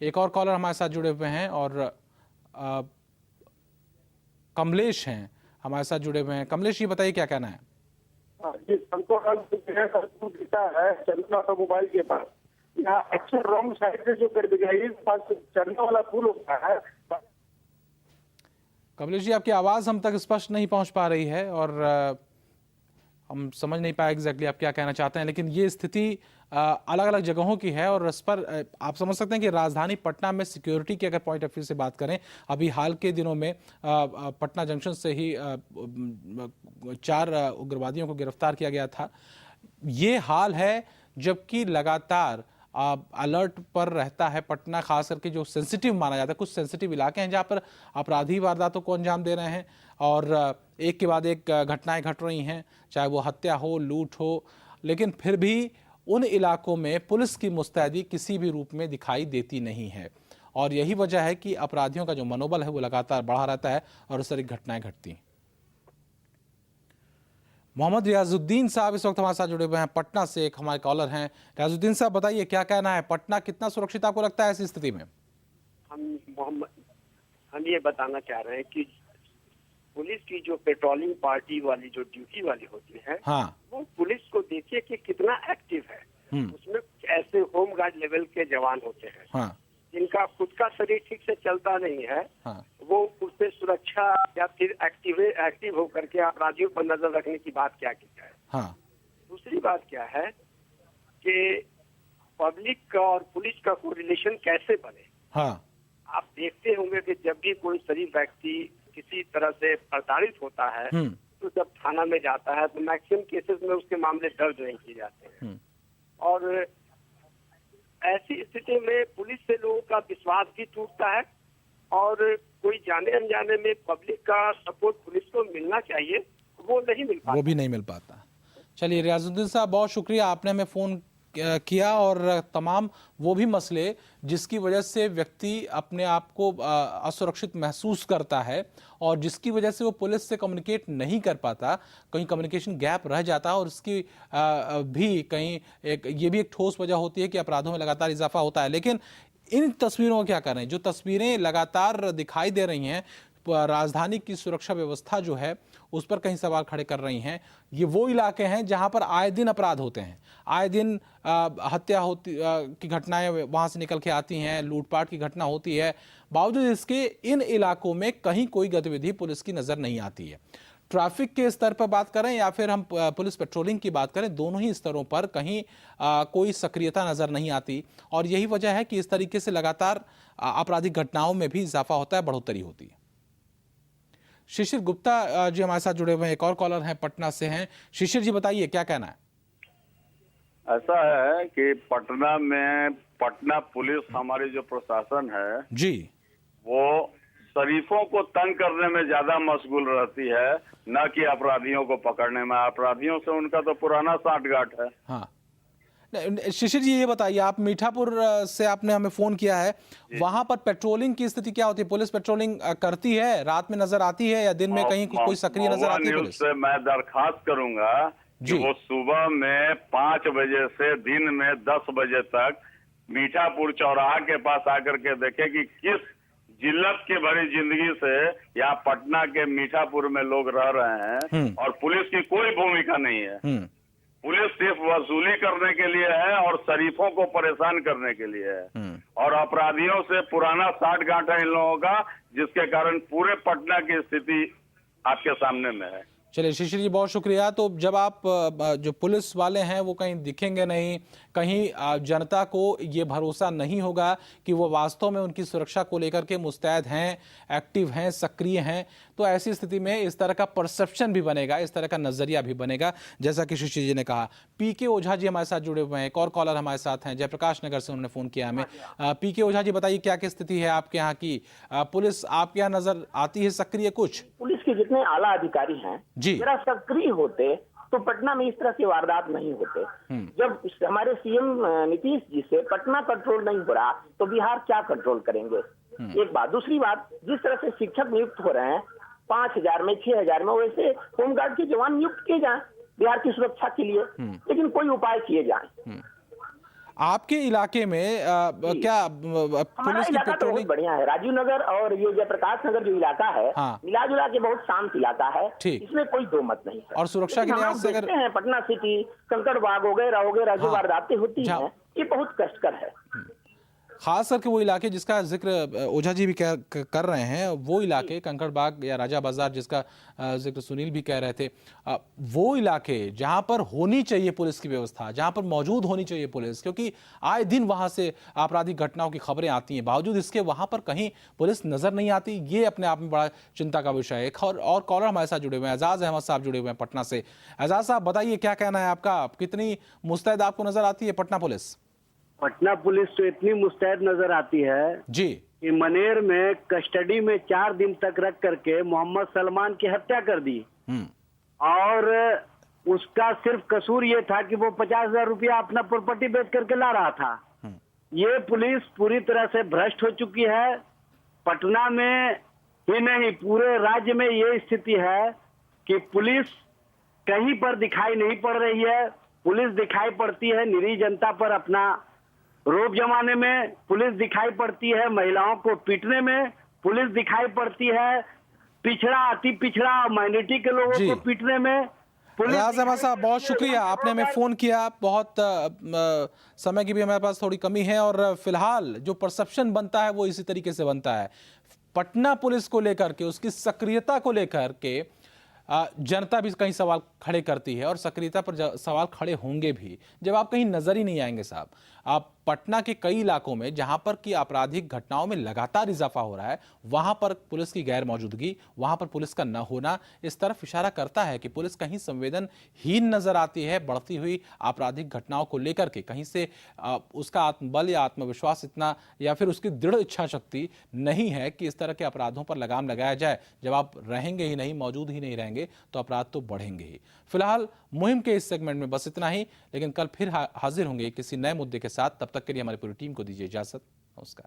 एक और कॉलर हमारे साथ जुड़े हुए हैं और कमलेश हैं हमारे साथ जुड़े हुए हैं। कमलेश जी बताइए क्या कहना है। जी, हमको है चलना ऑटोमोबाइल के पास यहाँ अक्सर रॉन्ग साइड से जो कर दिखाई पास चलने वाला पुल होता है। कमलेश जी आपकी आवाज हम तक स्पष्ट नहीं पहुंच पा रही है और हम समझ नहीं पाए एग्जैक्टली आप क्या कहना चाहते हैं, लेकिन ये स्थिति अलग अलग जगहों की है और इस पर आप समझ सकते हैं कि राजधानी पटना में सिक्योरिटी की अगर पॉइंट ऑफ व्यू से बात करें, अभी हाल के दिनों में पटना जंक्शन से ही 4 उग्रवादियों को गिरफ्तार किया गया था। ये हाल है जबकि लगातार अलर्ट पर रहता है पटना, खास करके जो सेंसिटिव माना जाता है। कुछ सेंसिटिव इलाके हैं जहां पर अपराधी वारदातों को अंजाम दे रहे हैं और एक के बाद एक घटनाएं घट रही हैं, चाहे वो हत्या हो, लूट हो, लेकिन फिर भी उन इलाकों में पुलिस की मुस्तैदी किसी भी रूप में दिखाई देती नहीं है और यही वजह है कि अपराधियों का जो मनोबल है वो लगातार बढ़ा रहता है और इस तरह की घटनाएं घटती हैं। मोहम्मद रियाजुद्दीन साहब इस वक्त हमारे साथ जुड़े हुए हैं, पटना से एक हमारे कॉलर हैं। रियाजुद्दीन साहब बताइए क्या कहना है, पटना कितना सुरक्षित आपको लगता है ऐसी स्थिति में? हम ये बताना चाह रहे हैं कि पुलिस की जो पेट्रोलिंग पार्टी वाली जो ड्यूटी वाली होती है, हाँ। वो पुलिस को देखिए कि कितना एक्टिव है। उसमें ऐसे होमगार्ड लेवल के जवान होते हैं, हाँ। जिनका खुद का शरीर ठीक से चलता नहीं है, हाँ। वो उससे सुरक्षा या फिर एक्टिव होकर के अपराधियों पर नजर रखने की बात क्या की जाए। हाँ। दूसरी बात क्या है कि पब्लिक का और पुलिस का कोरिलेशन कैसे बने। हाँ। आप देखते होंगे कि जब भी कोई शरीफ व्यक्ति किसी तरह से प्रताड़ित होता है तो जब थाना में जाता है तो मैक्सिमम केसेस में उसके मामले दर्ज नहीं किए जाते हैं और ऐसी स्थिति में पुलिस से लोगों का विश्वास भी टूटता है और कोई जाने अनजाने में पब्लिक का सपोर्ट पुलिस को मिलना चाहिए, वो नहीं मिल पाता, वो भी नहीं मिल पाता। चलिए रियाजुद्दीन साहब बहुत शुक्रिया, आपने हमें फ़ोन किया और तमाम वो भी मसले जिसकी वजह से व्यक्ति अपने आप को असुरक्षित महसूस करता है और जिसकी वजह से वो पुलिस से कम्युनिकेट नहीं कर पाता, कहीं कम्युनिकेशन गैप रह जाता है और उसकी भी कहीं ये भी एक ठोस वजह होती है कि अपराधों में लगातार इजाफा होता है। लेकिन इन तस्वीरों को क्या कर रहे हैं, जो तस्वीरें लगातार दिखाई दे रही हैं राजधानी की सुरक्षा व्यवस्था जो है उस पर कहीं सवाल खड़े कर रही हैं। ये वो इलाके हैं जहां पर आए दिन अपराध होते हैं, आए दिन हत्या होती की घटनाएं वहां से निकल के आती हैं, लूटपाट की घटना होती है, बावजूद इसके इन इलाकों में कहीं कोई गतिविधि पुलिस की नजर नहीं आती है। ट्रैफिक के स्तर पर बात करें या फिर हम पुलिस पेट्रोलिंग की बात करें, दोनों ही स्तरों पर कहीं कोई सक्रियता नजर नहीं आती और यही वजह है कि इस तरीके से लगातार आपराधिक घटनाओं में भी इजाफा होता है, बढ़ोतरी होती है। शिशिर गुप्ता जी हमारे साथ जुड़े हुए हैं, एक और कॉलर हैं, पटना से हैं। शिशिर जी बताइए क्या कहना है। ऐसा है कि पटना में पटना पुलिस हमारी जो प्रशासन है जी, वो शरीफों को तंग करने में ज्यादा मशगूल रहती है, न कि अपराधियों को पकड़ने में। अपराधियों से उनका तो पुराना साठगांठ है। हाँ शिशिर जी ये बताइए, आप मीठापुर से आपने हमें फोन किया है, वहां पर पेट्रोलिंग की स्थिति क्या होती है? पुलिस पेट्रोलिंग करती है, रात में नजर आती है या दिन में कहीं कोई सक्रिय नजर आती है पुलिस? से मैं दरखास्त करूंगा कि वो सुबह में 5 बजे से दिन में 10 बजे तक मीठापुर चौराहा के पास आकर के देखे कि किस जिल्लत की भरी जिंदगी से यहाँ पटना के मीठापुर में लोग रह रहे हैं और पुलिस की कोई भूमिका नहीं है। पुलिस सिर्फ वसूली करने के लिए है और शरीफों को परेशान करने के लिए है और अपराधियों से पुराना साठगांठ है इन लोगों का, जिसके कारण पूरे पटना की स्थिति आपके सामने में है। चलिए शिशिर जी बहुत शुक्रिया। तो जब आप जो पुलिस वाले हैं वो कहीं दिखेंगे नहीं, कहीं जनता को ये भरोसा नहीं होगा कि वो वास्तव में उनकी सुरक्षा को लेकर के मुस्तैद हैं, एक्टिव हैं, सक्रिय हैं, तो ऐसी स्थिति में इस तरह का परसेप्शन भी बनेगा, इस तरह का नजरिया भी बनेगा, जैसा कि शिशिर जी ने कहा। पीके ओझा जी हमारे साथ जुड़े हुए हैं, एक और कॉलर हमारे साथ हैं, जयप्रकाश नगर से उन्होंने फोन किया हमें। पीके ओझा जी बताइए क्या स्थिति है आपके यहाँ की? पुलिस आपके यहाँ नजर आती है सक्रिय? कुछ पुलिस के जितने आला अधिकारी हैं जरा सक्रिय होते तो पटना में इस तरह के वारदात नहीं होते। जब हमारे सीएम नीतीश जी से पटना कंट्रोल नहीं हो रहा तो बिहार क्या कंट्रोल करेंगे? एक बात। दूसरी बात, जिस तरह से शिक्षक नियुक्त हो रहे हैं 5000 में 6000 में, वैसे होमगार्ड के जवान नियुक्त किए जाएं बिहार की सुरक्षा के लिए, लेकिन कोई उपाय किए जाएं। आपके इलाके में क्या हमारा पुलिस की इलाका तो पेट्रोलिंग? बहुत बढ़िया है। राजीव नगर और ये जयप्रकाश नगर जो इलाका है, हाँ। मिला जुला के बहुत शांत इलाका है, ठीक। इसमें कोई दो मत नहीं है। और सुरक्षा के लेकिन हम लिहाज से लोग अगर देखते हैं पटना सिटी, कंकड़बाग वगैरह जो हाँ। वारदातें होती जहाँ- हैं, ये बहुत कष्टकर है। खास करके वो इलाके जिसका जिक्र ओझा जी भी कर रहे हैं, वो इलाके कंकड़बाग या राजा बाजार जिसका जिक्र सुनील भी कह रहे थे, वो इलाके जहां पर होनी चाहिए पुलिस की व्यवस्था, जहां पर मौजूद होनी चाहिए पुलिस, क्योंकि आए दिन वहां से आपराधिक घटनाओं की खबरें आती हैं, बावजूद इसके वहां पर कहीं पुलिस नजर नहीं आती। ये अपने आप में बड़ा चिंता का विषय है। एक और कॉलर हमारे साथ जुड़े हुए हैं, एजाज अहमद साहब जुड़े हुए हैं पटना से। एजाज साहब बताइए, क्या कहना है आपका, कितनी मुस्तैद आपको नजर आती है पटना पुलिस? पटना पुलिस तो इतनी मुस्तैद नजर आती है जी कि मनेर में कस्टडी में 4 दिन तक रख करके मोहम्मद सलमान की हत्या कर दी। और उसका सिर्फ कसूर ये था कि वो 50,000 रुपया अपना प्रॉपर्टी बेच करके ला रहा था। ये पुलिस पूरी तरह से भ्रष्ट हो चुकी है। पटना में ही नहीं, पूरे राज्य में ये स्थिति है कि पुलिस कहीं पर दिखाई नहीं पड़ रही है। पुलिस दिखाई पड़ती है निरीह जनता पर अपना रोब जमाने में, पुलिस दिखाई पड़ती है महिलाओं को पीटने में, पुलिस दिखाई पड़ती है पिछड़ा, अति पिछड़ा माइनॉरिटी के लोगों को पीटने में। एजाज अहमद साहब, बहुत शुक्रिया, आपने हमें फोन किया। बहुत समय की भी हमारे पास थोड़ी कमी है और फिलहाल जो परसेप्शन बनता है वो इसी तरीके से बनता है। पटना पुलिस को लेकर के, उसकी सक्रियता को लेकर के जनता भी कहीं सवाल खड़े करती है और सक्रियता पर सवाल खड़े होंगे भी जब आप कहीं नजर ही नहीं आएंगे साहब। आप पटना के कई इलाकों में जहां पर की आपराधिक घटनाओं में लगातार इजाफा हो रहा है, वहां पर पुलिस की गैर मौजूदगी, वहां पर पुलिस का न होना इस तरफ इशारा करता है कि पुलिस कहीं संवेदनहीन नजर आती है बढ़ती हुई आपराधिक घटनाओं को लेकर के। कहीं से उसका आत्मबल या आत्मविश्वास इतना, या फिर उसकी दृढ़ इच्छा शक्ति नहीं है कि इस तरह के अपराधों पर लगाम लगाया जाए। जब आप रहेंगे ही नहीं, मौजूद ही नहीं रहेंगे, तो अपराध तो बढ़ेंगे ही। फिलहाल मुहिम के इस सेगमेंट में बस इतना ही, लेकिन कल फिर हाजिर होंगे किसी नए मुद्दे के साथ। तब तक के लिए हमारी पूरी टीम को दीजिए इजाजत। नमस्कार।